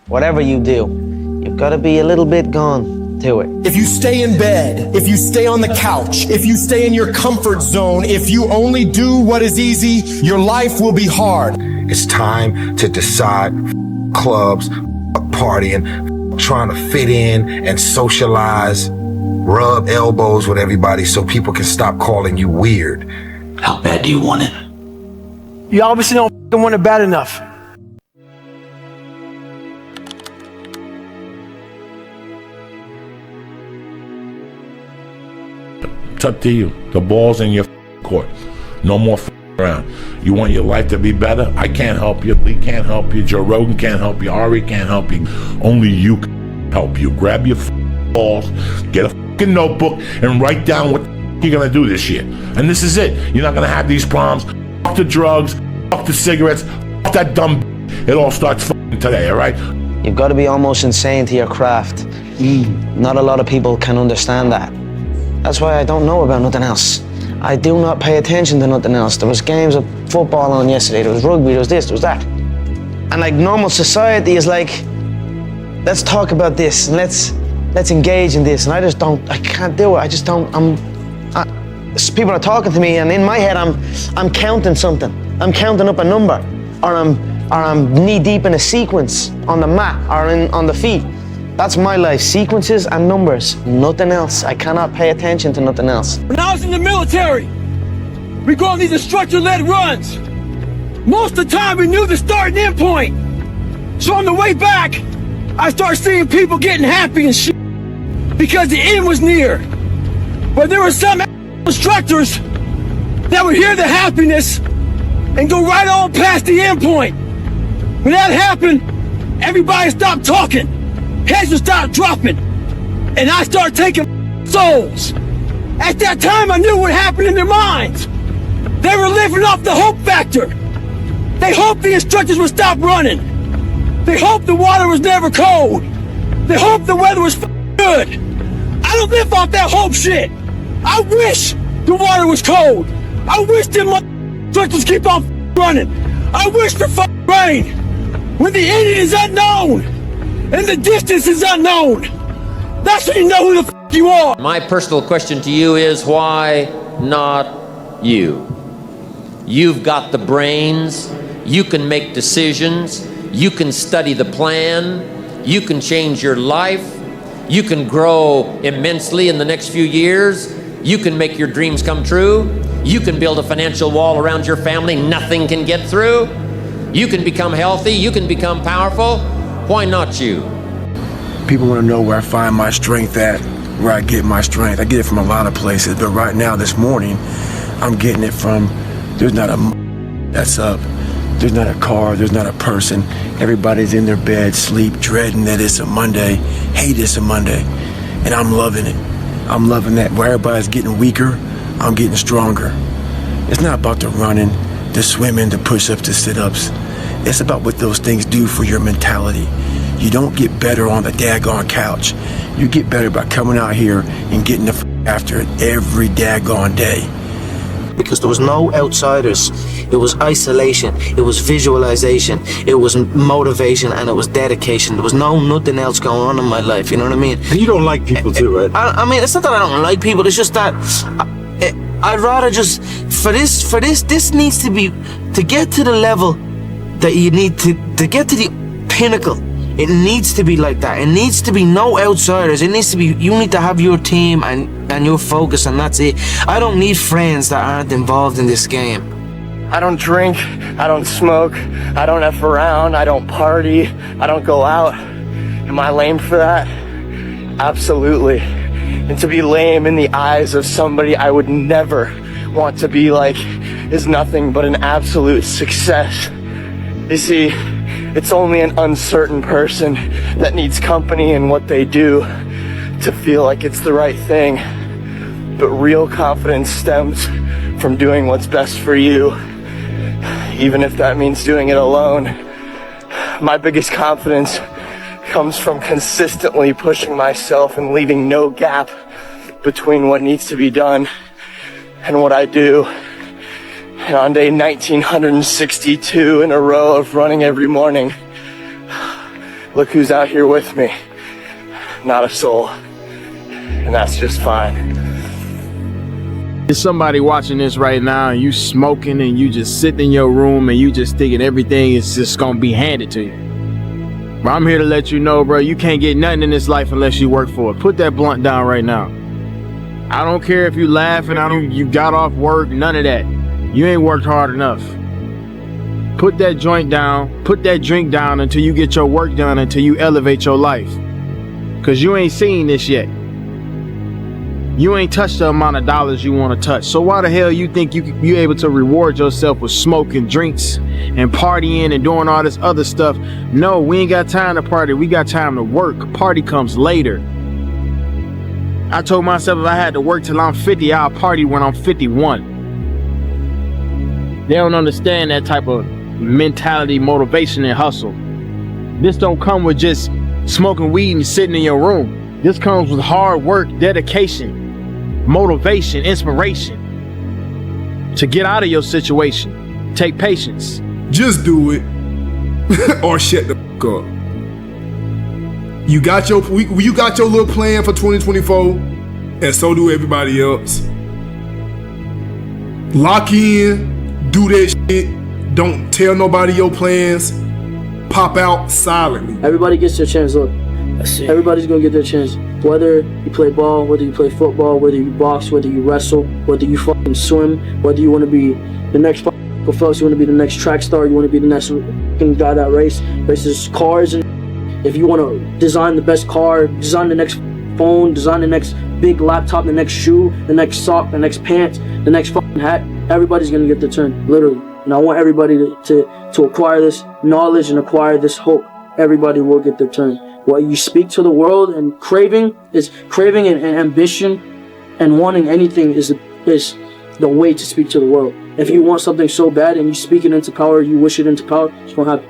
whatever you do, you've got to be a little bit gone to it. If you stay in bed, if you stay on the couch, if you stay in your comfort zone, if you only do what is easy, your life will be hard. It's time to decide clubs, partying, trying to fit in and socialize, rub elbows with everybody so people can stop calling you weird. How bad do you want it? You obviously don't want it bad enough. It's up to you. The ball's in your court. No more around. You want your life to be better? I can't help you. Lee can't help you. Joe Rogan can't help you. Ari can't help you. Only you can help you. Grab your balls, get a notebook, and write down what you're gonna do this year. And this is it. You're not gonna have these problems. Fuck the drugs. Fuck the cigarettes. Fuck that dumb. It all starts today. All right. You've got to be almost insane to your craft. Not a lot of people can understand that. That's why I don't know about nothing else. I do not pay attention to nothing else. There was games of football on yesterday, there was rugby, there was this, there was that. And like normal society is like, let's talk about this and let's engage in this. And I can't do it. I just don't, people are talking to me and in my head I'm counting something. I'm counting up a number or I'm knee deep in a sequence on the mat or on the feet. That's my life, sequences and numbers, nothing else. I cannot pay attention to nothing else. When I was in the military, we go on these instructor-led runs. Most of the time we knew the start and end point. So on the way back, I start seeing people getting happy and shit because the end was near. But there were some instructors that would hear the happiness and go right on past the end point. When that happened, everybody stopped talking. Heads would start dropping, and I start taking souls. At that time, I knew what happened in their minds. They were living off the hope factor. They hoped the instructors would stop running. They hoped the water was never cold. They hoped the weather was good. I don't live off that hope shit. I wish the water was cold. I wish them instructors keep on running. I wish for rain. When the ending is unknown, and the distance is unknown. That's when you know who the you are. My personal question to you is, why not you? You've got the brains, you can make decisions, you can study the plan, you can change your life, you can grow immensely in the next few years, you can make your dreams come true, you can build a financial wall around your family nothing can get through, you can become healthy, you can become powerful. Why not you? People want to know where I find my strength at, where I get my strength. I get it from a lot of places, but right now, this morning, I'm getting it from, there's not a that's up. There's not a car, there's not a person. Everybody's in their bed, sleep, dreading that it's a Monday, hate it's a Monday. And I'm loving it. I'm loving that. Where everybody's getting weaker, I'm getting stronger. It's not about the running, the swimming, the push-ups, the sit-ups. It's about what those things do for your mentality. You don't get better on the daggone couch. You get better by coming out here and getting the after it every daggone day. Because there was no outsiders. It was isolation. It was visualization. It was motivation, and it was dedication. There was nothing else going on in my life. You know what I mean? And you don't like people too, right? I mean, it's not that I don't like people. It's just that I'd rather just for this needs to be to get to the level that you need to get to the pinnacle. It needs to be like that. It needs to be no outsiders. It needs to be, you need to have your team and your focus, and that's it. I don't need friends that aren't involved in this game. I don't drink, I don't smoke, I don't F around, I don't party, I don't go out. Am I lame for that? Absolutely. And to be lame in the eyes of somebody I would never want to be like is nothing but an absolute success. You see, it's only an uncertain person that needs company in what they do to feel like it's the right thing. But real confidence stems from doing what's best for you, even if that means doing it alone. My biggest confidence comes from consistently pushing myself and leaving no gap between what needs to be done and what I do. And on day 1962 in a row of running every morning, look who's out here with me. Not a soul. And that's just fine. There's somebody watching this right now and you smoking and you just sitting in your room and you just thinking everything is just gonna be handed to you. But I'm here to let you know, bro, you can't get nothing in this life unless you work for it. Put that blunt down right now. I don't care if you laughing, you got off work, none of that. You ain't worked hard enough. Put that joint down, put that drink down until you get your work done, until you elevate your life. Cause you ain't seen this yet. You ain't touched the amount of dollars you want to touch. So why the hell you think you able to reward yourself with smoking drinks and partying and doing all this other stuff? No, we ain't got time to party. We got time to work. Party comes later. I told myself if I had to work till I'm 50, I'll party when I'm 51. They don't understand that type of mentality, motivation, and hustle. This don't come with just smoking weed and sitting in your room. This comes with hard work, dedication, motivation, inspiration to get out of your situation. Take patience. Just do it or shut the fuck up. You got your little plan for 2024, and so do everybody else. Lock in, do that shit. Don't tell nobody your plans. Pop out silently. Everybody gets their chance. Look, everybody's gonna get their chance. Whether you play ball, whether you play football, whether you box, whether you wrestle, whether you fucking swim, whether you want to be the next fucking Phelps, you want to be the next track star, you want to be the next guy that races cars, and if you want to design the best car, design the next phone, design the next big laptop, the next shoe, the next sock, the next pants, the next fucking hat, everybody's gonna get their turn, literally. And I want everybody to acquire this knowledge and acquire this hope. Everybody will get their turn. What you speak to the world and craving and ambition and wanting anything is the way to speak to the world. If you want something so bad and you speak it into power, you wish it into power, it's gonna happen.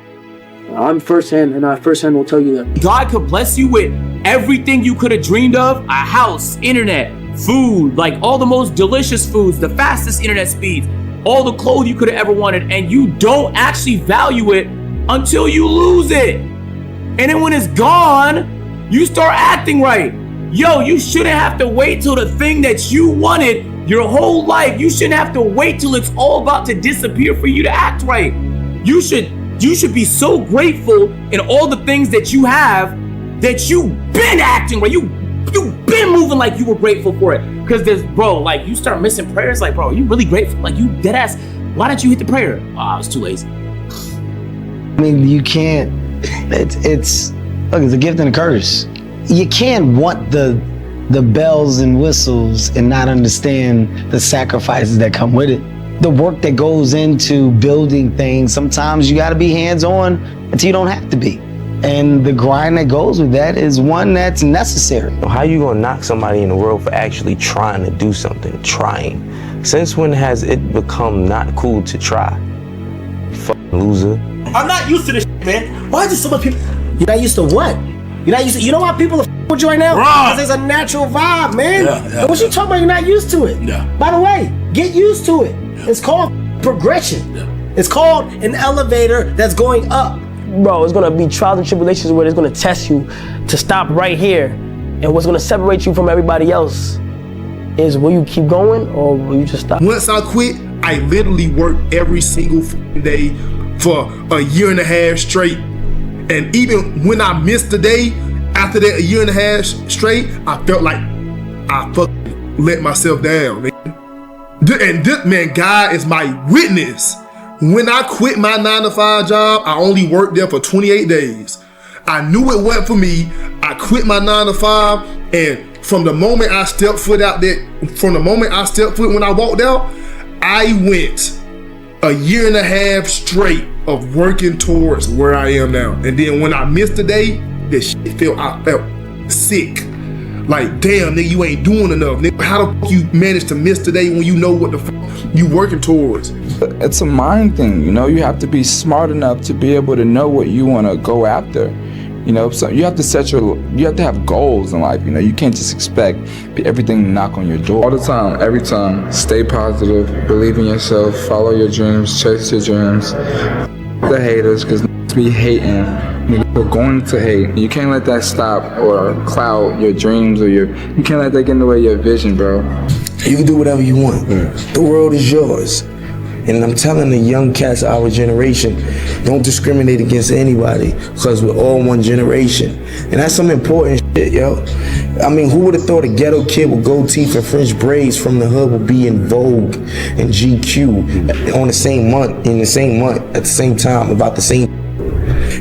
I'm firsthand, and I firsthand will tell you that. God could bless you with everything you could have dreamed of: a house, internet, food, like all the most delicious foods, the fastest internet speeds, all the clothes you could have ever wanted, and you don't actually value it until you lose it. And then when it's gone, you start acting right. Yo, you shouldn't have to wait till the thing that you wanted your whole life. You shouldn't have to wait till it's all about to disappear for you to act right. You should be so grateful in all the things that you have that you've been acting right. You've been moving like you were grateful for it. Because there's, bro, like you start missing prayers. Like, bro, you really grateful? Like you dead ass. Why didn't you hit the prayer? Oh, I was too lazy. I mean, you can't. It's a gift and a curse. You can't want the bells and whistles and not understand the sacrifices that come with it. The work that goes into building things, sometimes you gotta be hands-on until you don't have to be. And the grind that goes with that is one that's necessary. How you gonna knock somebody in the world for actually trying to do something, trying? Since when has it become not cool to try? Fucking loser. I'm not used to this shit, man. Why do so many people? You're not used to what? You're not used to. You know why people are with you right now? Because there's a natural vibe, man. And what you talking about? You're not used to it. By the way, get used to it. It's called progression. It's called an elevator that's going up. Bro, it's gonna be trials and tribulations where it's gonna test you to stop right here. And what's gonna separate you from everybody else is will you keep going or will you just stop? Once I quit, I literally worked every single day for a year and a half straight. And even when I missed a day, after that a year and a half straight, I felt like I fucking let myself down. And this, man, God is my witness. When I quit my 9-to-5 job, I only worked there for 28 days. I knew it wasn't for me. I quit my 9-to-5, and from the moment I stepped foot out there, when I walked out, I went a year and a half straight of working towards where I am now. And then when I missed a day, I felt sick. Like, damn, nigga, you ain't doing enough. Nigga, how the fuck you manage to miss today when you know what the fuck you working towards? It's a mind thing, you know. You have to be smart enough to be able to know what you want to go after. You know, so you have to you have to have goals in life. You know, you can't just expect everything to knock on your door. All the time, every time, stay positive, believe in yourself, follow your dreams, chase your dreams. The haters, because be hating We're going to hate. You can't let that stop or cloud your dreams or you can't let that get in the way of your vision, bro. You can do whatever you want. The world is yours. And I'm telling the young cats of our generation, don't discriminate against anybody because we're all one generation. And that's some important shit, yo. I mean, who would have thought a ghetto kid with gold teeth and French braids from the hood would be in Vogue and GQ on the same month, at the same time, about the same.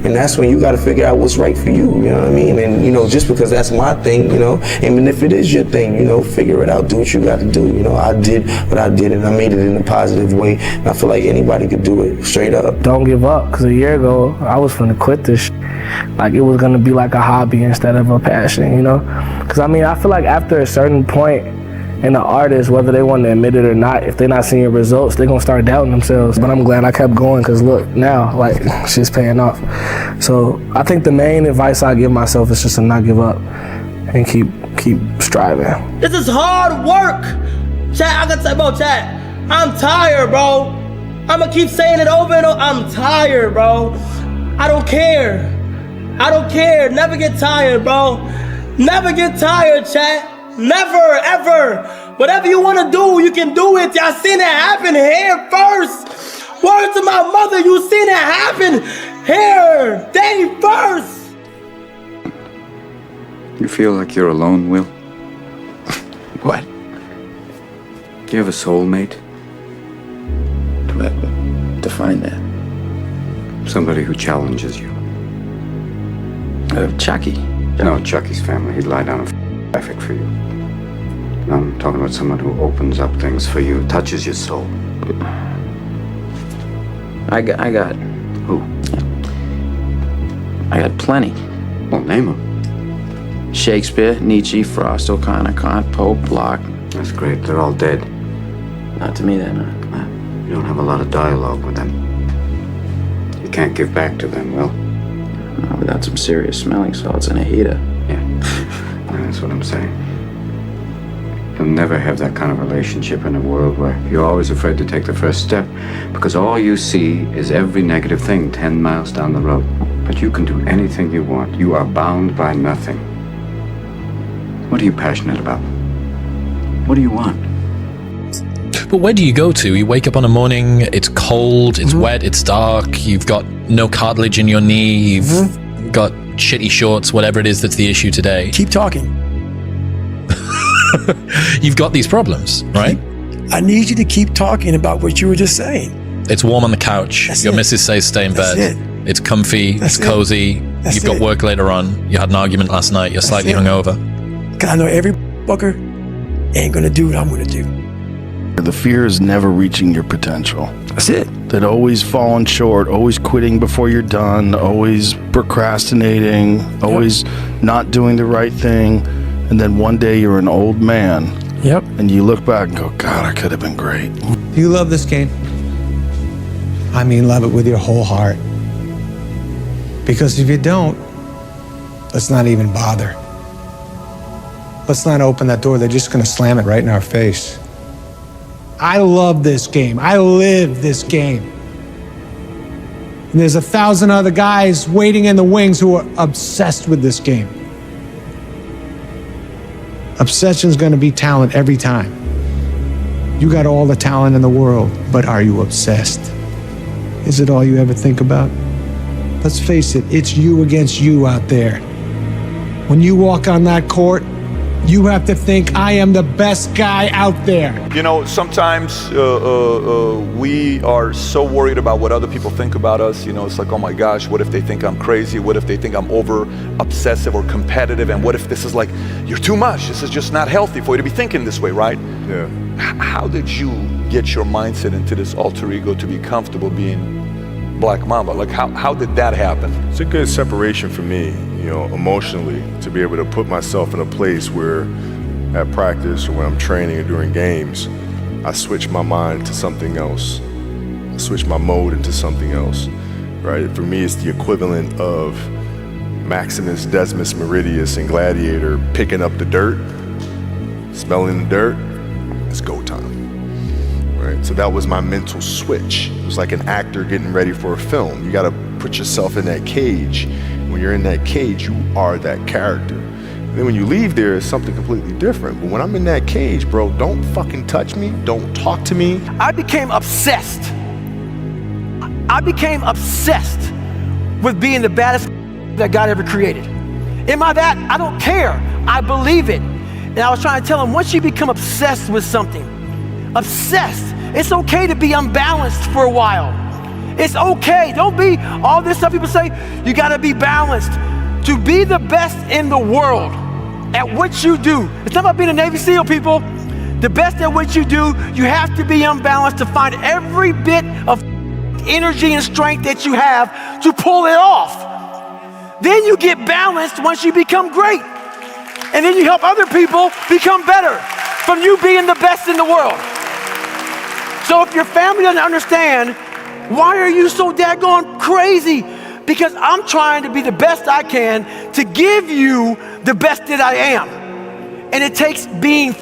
And that's when you got to figure out what's right for you, you know what I mean? And, you know, just because that's my thing, you know, even if it is your thing, you know, figure it out, do what you got to do. You know, I did what I did and I made it in a positive way. And I feel like anybody could do it straight up. Don't give up, because a year ago, I was finna quit this shit. Like, it was gonna be like a hobby instead of a passion, you know? Because, I mean, I feel like after a certain point, and the artist, whether they want to admit it or not, if they're not seeing results, they're gonna start doubting themselves. But I'm glad I kept going, because look, now, like, shit's paying off. So I think the main advice I give myself is just to not give up and keep striving. This is hard work. Chat, I gotta say about chat. I'm tired, bro. I'ma keep saying it over and over. I'm tired, bro. I don't care. I don't care. Never get tired, bro. Never get tired, chat. Never, ever. Whatever you want to do, you can do it. Y'all seen it happen here first. Word to my mother, you seen it happen here. They first. You feel like you're alone, Will? What? Do you have a soulmate? Define that. Somebody who challenges you. Chucky. No, Chucky's family. He'd lie down and traffic for you. No, I'm talking about someone who opens up things for you, touches your soul. I got. Who? I got plenty. Well, name them. Shakespeare, Nietzsche, Frost, O'Connor, Kant, Pope, Locke. That's great. They're all dead. Not to me, they're not. You don't have a lot of dialogue with them. You can't give back to them, Will. Without some serious smelling salts and a heater. Yeah, that's what I'm saying. You'll never have that kind of relationship in a world where you're always afraid to take the first step because all you see is every negative thing 10 miles down the road. But you can do anything you want. You are bound by nothing. What are you passionate about? What do you want? But where do you go to? You wake up on a morning, it's cold, it's wet, it's dark, you've got no cartilage in your knee, you've got shitty shorts, whatever it is that's the issue today. Keep talking. You've got these problems, right? I need you to keep talking about what you were just saying. It's warm on the couch. Your missus says stay in bed. It's comfy, it's cozy. You've got work later on. You had an argument last night. You're slightly hungover. Because I know every fucker ain't gonna do what I'm gonna do. The fear is never reaching your potential. That's it. That always falling short, always quitting before you're done, always procrastinating, always not doing the right thing. And then one day you're an old man. Yep. And you look back and go, God, I could have been great. Do you love this game? I mean, love it with your whole heart. Because if you don't, let's not even bother. Let's not open that door. They're just going to slam it right in our face. I love this game. I live this game. And there's 1,000 other guys waiting in the wings who are obsessed with this game. Obsession's gonna be talent every time. You got all the talent in the world, but are you obsessed? Is it all you ever think about? Let's face it, it's you against you out there. When you walk on that court, you have to think, I am the best guy out there. You know, sometimes we are so worried about what other people think about us. You know, it's like, oh my gosh, what if they think I'm crazy? What if they think I'm over obsessive or competitive? And what if this is like, you're too much. This is just not healthy for you to be thinking this way, right? Yeah. How did you get your mindset into this alter ego to be comfortable being Black Mamba? Like, how did that happen? It's a good separation for me, you know, emotionally, to be able to put myself in a place where at practice or when I'm training or during games, I switch my mind to something else. I switch my mode into something else, right? For me, it's the equivalent of Maximus Decimus Meridius in Gladiator picking up the dirt, smelling the dirt, it's go time. Right? So that was my mental switch. It was like an actor getting ready for a film. You got to put yourself in that cage When you're in that cage, you are that character. And then when you leave there, it's something completely different. But when I'm in that cage, bro, don't fucking touch me. Don't talk to me. I became obsessed. I became obsessed with being the baddest that God ever created. Am I that? I don't care. I believe it. And I was trying to tell him, once you become obsessed with something, obsessed, it's okay to be unbalanced for a while. It's okay. Don't be all this stuff people say, you gotta be balanced. To be the best in the world at what you do, it's not about being a Navy SEAL, people. The best at what you do, you have to be unbalanced to find every bit of energy and strength that you have to pull it off. Then you get balanced once you become great. And then you help other people become better from you being the best in the world. So if your family doesn't understand, why are you so daggone crazy? Because I'm trying to be the best I can to give you the best that I am. And it takes being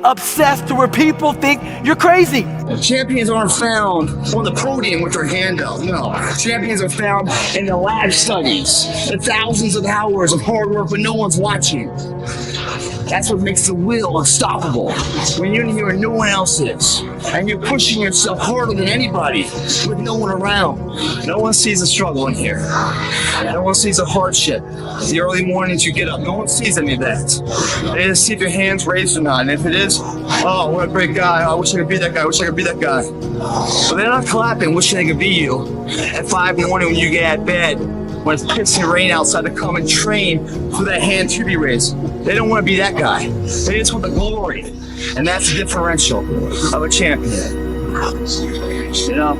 obsessed to where people think you're crazy. Champions aren't found on the podium with their hand up. No. Champions are found in the lab studies, the thousands of hours of hard work when no one's watching. That's what makes the will unstoppable. When you're in here and no one else is, and you're pushing yourself harder than anybody with no one around. No one sees the struggle in here. No one sees the hardship. The early mornings you get up, no one sees any of that. They just see if your hand's raised or not. And if it is, oh, what a great guy. Oh, I wish I could be that guy. I wish I could be that guy. But they're not clapping, wishing they could be you. At 5 in the morning when you get out of bed, when it's pissing rain outside, to come and train for that hand to be raised. They don't want to be that guy. They just want the glory. And that's the differential of a champion. You know,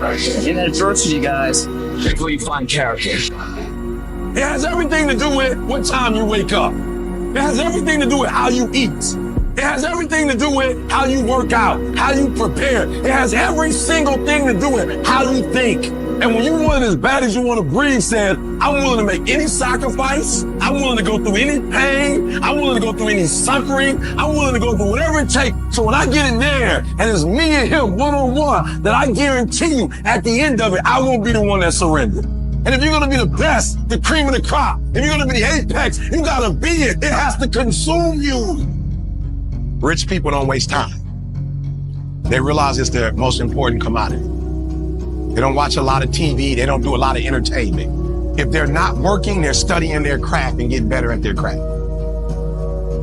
in adversity, guys, that's where you find character. It has everything to do with what time you wake up. It has everything to do with how you eat. It has everything to do with how you work out, how you prepare. It has every single thing to do with how you think. And when you want it as bad as you want to breathe, said, I'm willing to make any sacrifice. I'm willing to go through any pain. I'm willing to go through any suffering. I'm willing to go through whatever it takes. So when I get in there and it's me and him one-on-one, that I guarantee you at the end of it, I won't be the one that surrendered. And if you're going to be the best, the cream of the crop, if you're going to be the apex, you got to be it. It has to consume you. Rich people don't waste time. They realize it's their most important commodity. They don't watch a lot of TV. They don't do a lot of entertainment. If they're not working, they're studying their craft and getting better at their craft.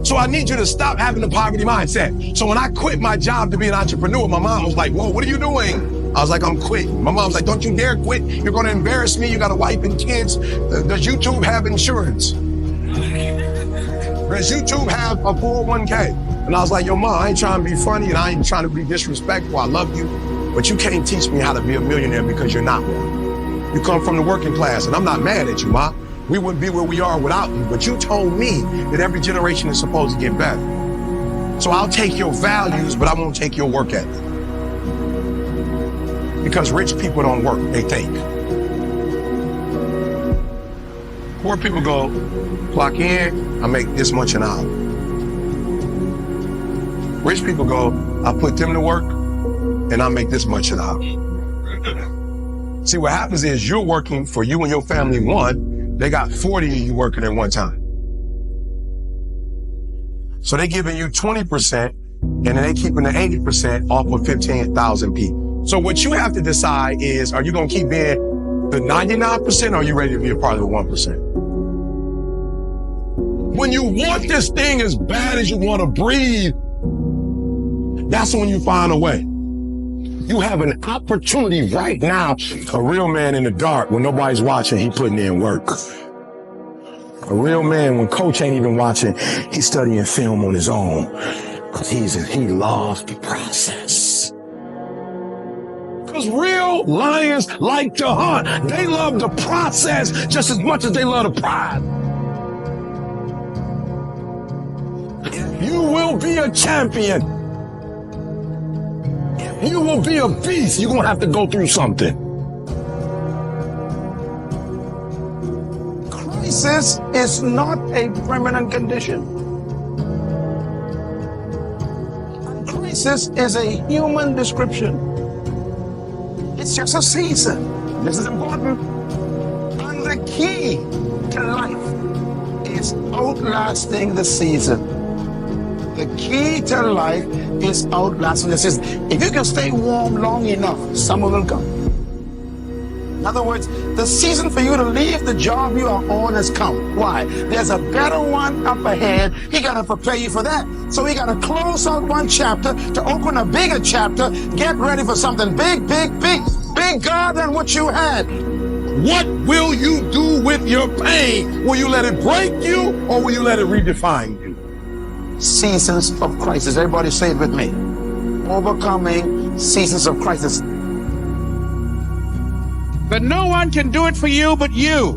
So I need you to stop having the poverty mindset. So when I quit my job to be an entrepreneur, my mom was like, whoa, what are you doing? I was like, I'm quitting. My mom's like, don't you dare quit. You're going to embarrass me. You got a wife and kids. Does YouTube have insurance? Does YouTube have a 401k? And I was like, yo, Mom, I ain't trying to be funny and I ain't trying to be disrespectful. I love you. But you can't teach me how to be a millionaire because you're not one. You come from the working class, and I'm not mad at you, Ma. We wouldn't be where we are without you, but you told me that every generation is supposed to get better. So I'll take your values, but I won't take your work ethic. Because rich people don't work, they think. Poor people go, clock in, I make this much an hour. Rich people go, I put them to work, and I make this much an hour. See, what happens is you're working for you and your family one, they got 40 of you working at one time. So they giving you 20%, and then they keeping the 80% off of 15,000 people. So what you have to decide is, are you gonna keep being the 99% or are you ready to be a part of the 1%? When you want this thing as bad as you wanna breathe, that's when you find a way. You have an opportunity right now. A real man in the dark, when nobody's watching, he putting in work. A real man, when coach ain't even watching, he's studying film on his own. Because he loves the process. Because real lions like to hunt. They love the process just as much as they love the prize. You will be a champion. You will be a beast. You're going to have to go through something. Crisis is not a permanent condition. Crisis is a human description. It's just a season. This is important. And the key to life is outlasting the season. The key to life is outlasting the season. If you can stay warm long enough, summer will come. In other words, the season for you to leave the job you are on has come. Why? There's a better one up ahead. He got to prepare you for that. So he got to close out one chapter to open a bigger chapter. Get ready for something big, big, big, bigger than what you had. What will you do with your pain? Will you let it break you or will you let it redefine you? Seasons of crisis. Everybody say it with me. Overcoming seasons of crisis. But no one can do it for you but you.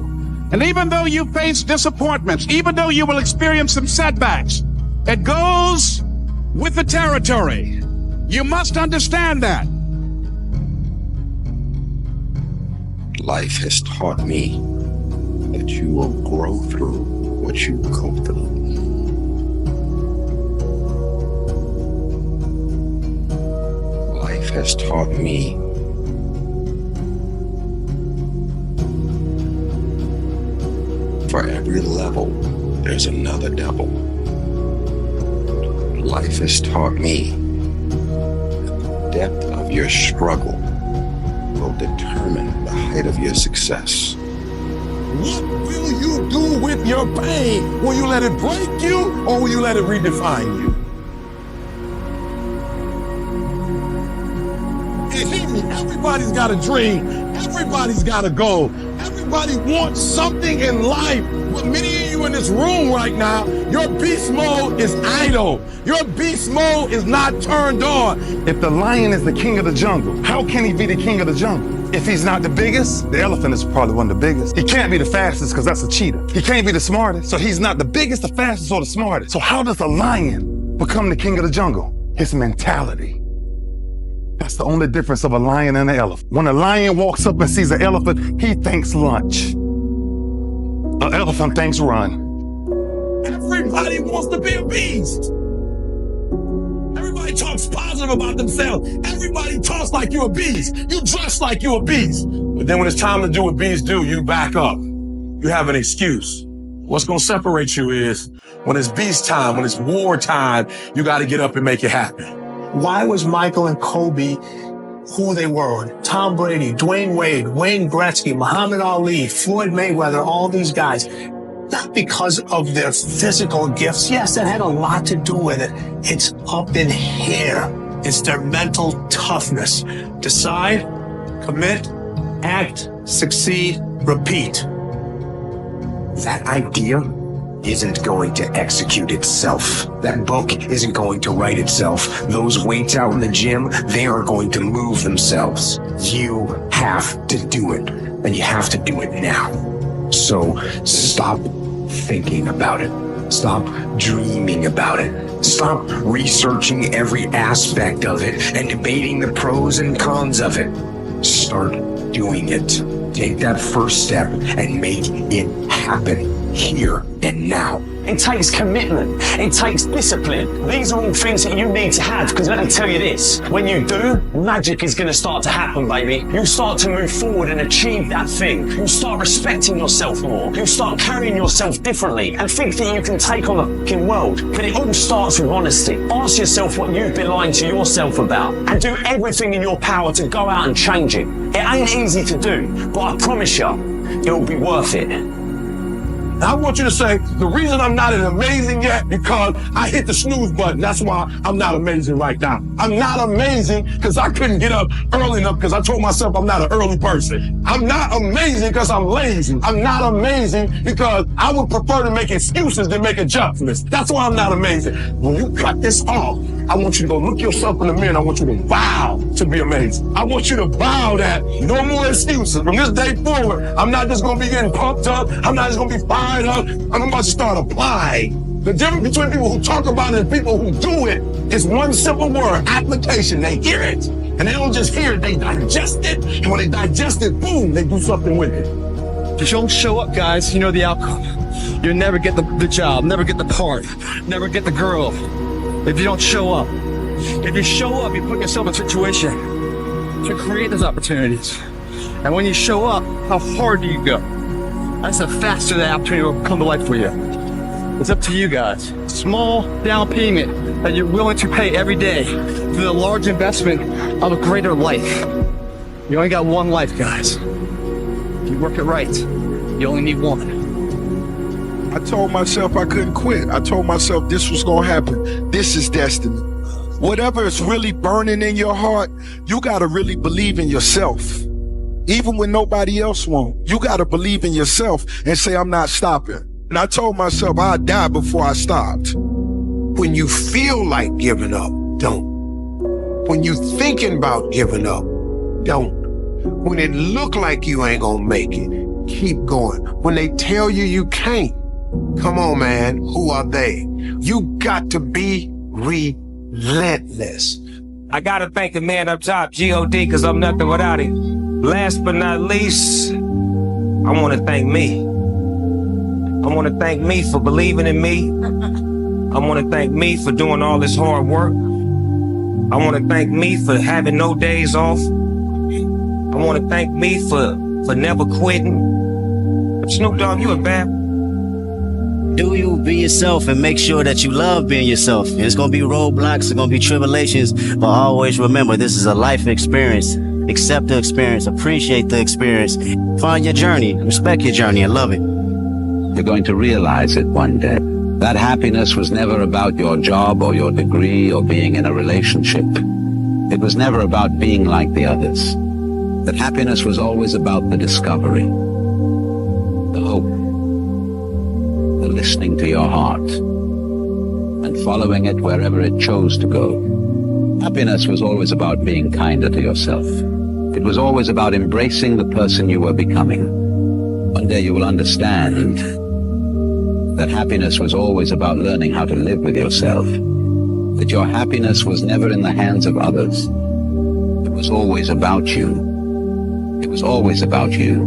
And even though you face disappointments, even though you will experience some setbacks, it goes with the territory. You must understand that. Life has taught me that you will grow through what you go through. Life has taught me for every level, there's another devil. Life has taught me that the depth of your struggle will determine the height of your success. What will you do with your pain? Will you let it break you or will you let it redefine you? Everybody's got a dream. Everybody's got a goal. Everybody wants something in life. But many of you in this room right now, your beast mode is idle. Your beast mode is not turned on. If the lion is the king of the jungle, how can he be the king of the jungle? If he's not the biggest, the elephant is probably one of the biggest. He can't be the fastest because that's a cheetah. He can't be the smartest, so he's not the biggest, the fastest, or the smartest. So how does a lion become the king of the jungle? His mentality. That's the only difference of a lion and an elephant. When a lion walks up and sees an elephant, he thinks lunch. An elephant thinks run. Everybody wants to be a beast. Everybody talks positive about themselves. Everybody talks like you're a beast. You dress like you're a beast. But then when it's time to do what beasts do, you back up. You have an excuse. What's gonna separate you is when it's beast time, when it's war time, you gotta get up and make it happen. Why was Michael and Kobe who they were? Tom Brady, Dwayne Wade, Wayne Gretzky, Muhammad Ali, Floyd Mayweather, all these guys. Not because of their physical gifts. Yes, that had a lot to do with it. It's up in here. It's their mental toughness. Decide, commit, act, succeed, repeat. That idea isn't going to execute itself. That book isn't going to write itself. Those weights out in the gym, they are going to move themselves. You have to do it, and you have to do it now. So stop thinking about it. Stop dreaming about it. Stop researching every aspect of it and debating the pros and cons of it. Start doing it. Take that first step and make it happen here and now. It takes commitment. It takes discipline. These are all things that you need to have, because let me tell you this, when you do, magic is going to start to happen, baby. You'll start to move forward and achieve that thing. You'll start respecting yourself more. You'll start carrying yourself differently and think that you can take on the fucking world. But it all starts with honesty. Ask yourself what you've been lying to yourself about and do everything in your power to go out and change it. It ain't easy to do, but I promise you, it'll be worth it. I want you to say, the reason I'm not as amazing yet, because I hit the snooze button. That's why I'm not amazing right now. I'm not amazing because I couldn't get up early enough because I told myself I'm not an early person. I'm not amazing because I'm lazy. I'm not amazing because I would prefer to make excuses than make adjustments. That's why I'm not amazing. When you cut this off, I want you to go look yourself in the mirror and I want you to vow to be amazing. I want you to vow that no more excuses. From this day forward, I'm not just gonna be getting pumped up. I'm not just gonna be fired up. I'm about to start applying. The difference between people who talk about it and people who do it is one simple word, application. They hear it and they don't just hear it, they digest it. And when they digest it, boom, they do something with it. If you don't show up, guys, you know the outcome. You'll never get the job, never get the part, never get the girl. If you don't show up. If you show up, you put yourself in a situation to create those opportunities. And when you show up, how hard do you go? that's the faster that opportunity will come to life for you. It's up to you guys. Small down payment that you're willing to pay every day for the large investment of a greater life. You only got one life, guys. If you work it right, you only need one. I told myself I couldn't quit. I told myself this was gonna happen. This is destiny. Whatever is really burning in your heart, you gotta really believe in yourself. Even when nobody else won't, you gotta believe in yourself and say, I'm not stopping. And I told myself I'd die before I stopped. When you feel like giving up, don't. When you thinking about giving up, don't. When it look like you ain't gonna make it, keep going. When they tell you you can't, come on, man, who are they? You got to be relentless. I gotta thank the man up top, G.O.D., because I'm nothing without him. Last but not least, I want to thank me. I want to thank me for believing in me. I want to thank me for doing all this hard work. I want to thank me for having no days off. I want to thank me for never quitting. Snoop Dogg, you a bad. Do you be yourself and make sure that you love being yourself. It's going to be roadblocks, it's going to be tribulations, but always remember this is a life experience. Accept the experience, appreciate the experience, find your journey, respect your journey, and love it. You're going to realize it one day. That happiness was never about your job or your degree or being in a relationship. It was never about being like the others. That happiness was always about the discovery, the hope, the listening to your heart, and following it wherever it chose to go. Happiness was always about being kinder to yourself. It was always about embracing the person you were becoming. One day you will understand that happiness was always about learning how to live with yourself. That your happiness was never in the hands of others. It was always about you. It was always about you.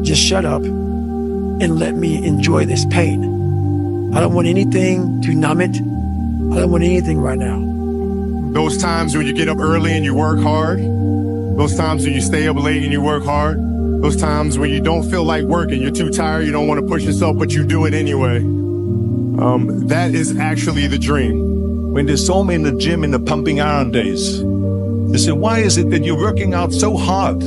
Just shut up and let me enjoy this pain. I don't want anything to numb it. I don't want anything right now. Those times when you get up early and you work hard, those times when you stay up late and you work hard, those times when you don't feel like working, you're too tired, you don't want to push yourself, but you do it anyway. That is actually the dream. When they saw me in the gym in the pumping iron days, they said, why is it that you're working out so hard?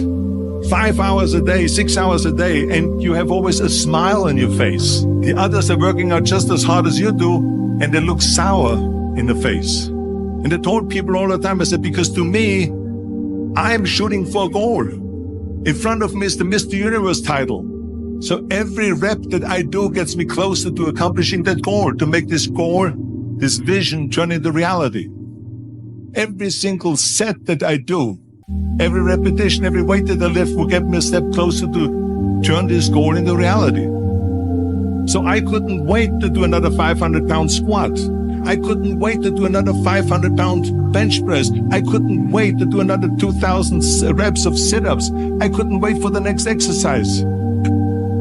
5 hours a day, 6 hours a day, and you have always a smile on your face. The others are working out just as hard as you do, and they look sour in the face. And I told people all the time, I said, because to me, I'm shooting for a goal. In front of me is the Mr. Universe title. So every rep that I do gets me closer to accomplishing that goal, to make this goal, this vision, turn into reality. Every single set that I do, every repetition, every weight that I lift will get me a step closer to turn this goal into reality. So I couldn't wait to do another 500-pound squat. I couldn't wait to do another 500-pound bench press. I couldn't wait to do another 2,000 reps of sit-ups. I couldn't wait for the next exercise.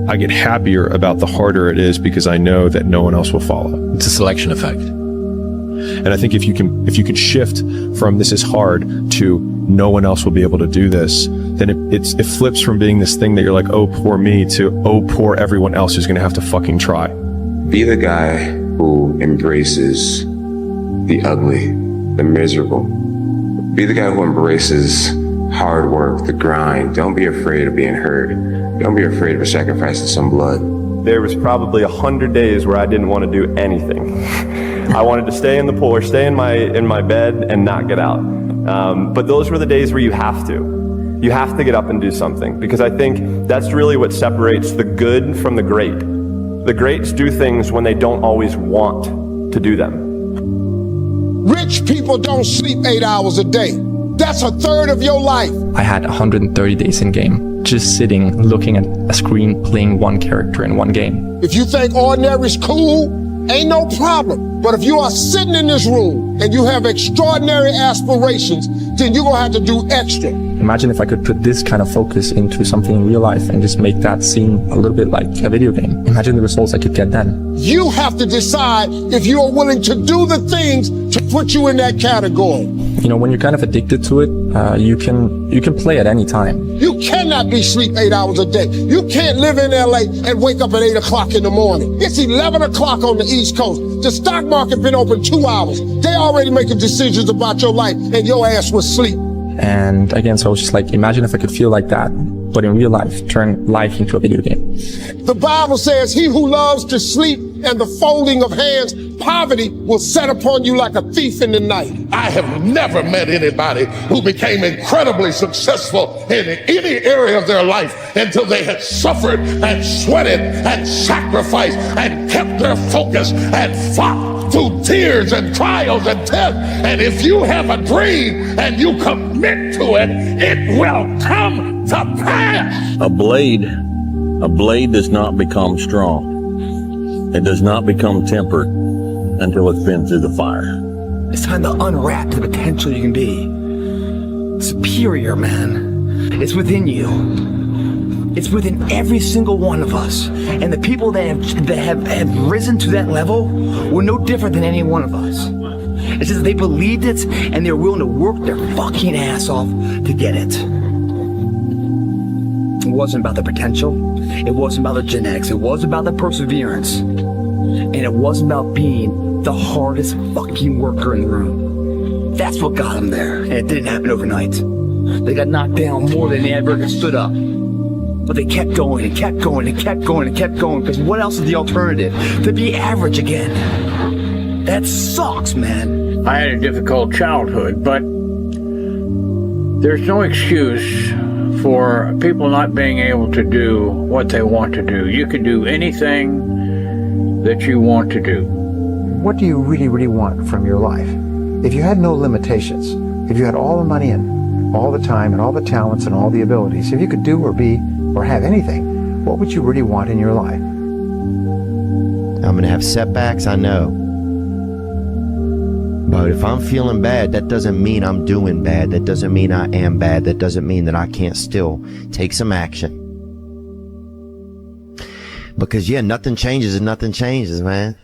I get happier about the harder it is because I know that no one else will follow. It's a selection effect. And I think if you can shift from this is hard to no one else will be able to do this, then it flips from being this thing that you're like, oh, poor me, to oh, poor everyone else who's going to have to fucking try. Be the guy who embraces the ugly, the miserable. Be the guy who embraces hard work, the grind. Don't be afraid of being hurt. Don't be afraid of sacrificing some blood. There was probably 100 days where I didn't want to do anything. I wanted to stay in the pool or stay in my bed and not get out. But those were the days where you have to. You have to get up and do something, because I think that's really what separates the good from the great. The greats do things when they don't always want to do them. Rich people don't sleep 8 hours a day. That's a third of your life. I had 130 days in game, just sitting, looking at a screen, playing one character in one game. If you think ordinary's cool, ain't no problem. But if you are sitting in this room and you have extraordinary aspirations, then you're gonna have to do extra. Imagine if I could put this kind of focus into something in real life and just make that seem a little bit like a video game. Imagine the results I could get then. You have to decide if you are willing to do the things to put you in that category. when you're kind of addicted to it, you can play at any time. You cannot be sleep 8 hours a day. You can't live in LA and wake up at 8 o'clock in the morning. It's 11 o'clock on the East Coast. The stock market been open 2 hours. They already making decisions about your life and your ass was asleep. And again, so I was just like, imagine if I could feel like that, but in real life, turn life into a video game. The Bible says, he who loves to sleep and the folding of hands, poverty will set upon you like a thief in the night. I have never met anybody who became incredibly successful in any area of their life until they had suffered and sweated and sacrificed and kept their focus and fought through tears and trials and tests. And if you have a dream and you commit to it, it will come to pass. A blade does not become strong. It does not become tempered until it's been through the fire. It's time to unwrap the potential you can be. Superior, man. It's within you. It's within every single one of us. And the people that have risen to that level were no different than any one of us. It's just that they believed it and they're willing to work their fucking ass off to get it. It wasn't about the potential. It wasn't about the genetics. It wasn't about the perseverance. And it wasn't about being the hardest fucking worker in the room. That's what got them there. And it didn't happen overnight. They got knocked down more than they ever stood up. But they kept going and kept going and kept going and kept going, because what else is the alternative? To be average again. That sucks, man. I had a difficult childhood, but there's no excuse for people not being able to do what they want to do. You can do anything that you want to do. What do you really, really want from your life? If you had no limitations, if you had all the money and all the time and all the talents and all the abilities, if you could do or be or have anything, what would you really want in your life? I'm going to have setbacks, I know. But if I'm feeling bad, that doesn't mean I'm doing bad. That doesn't mean I am bad. That doesn't mean that I can't still take some action. Because, yeah, nothing changes and nothing changes, man.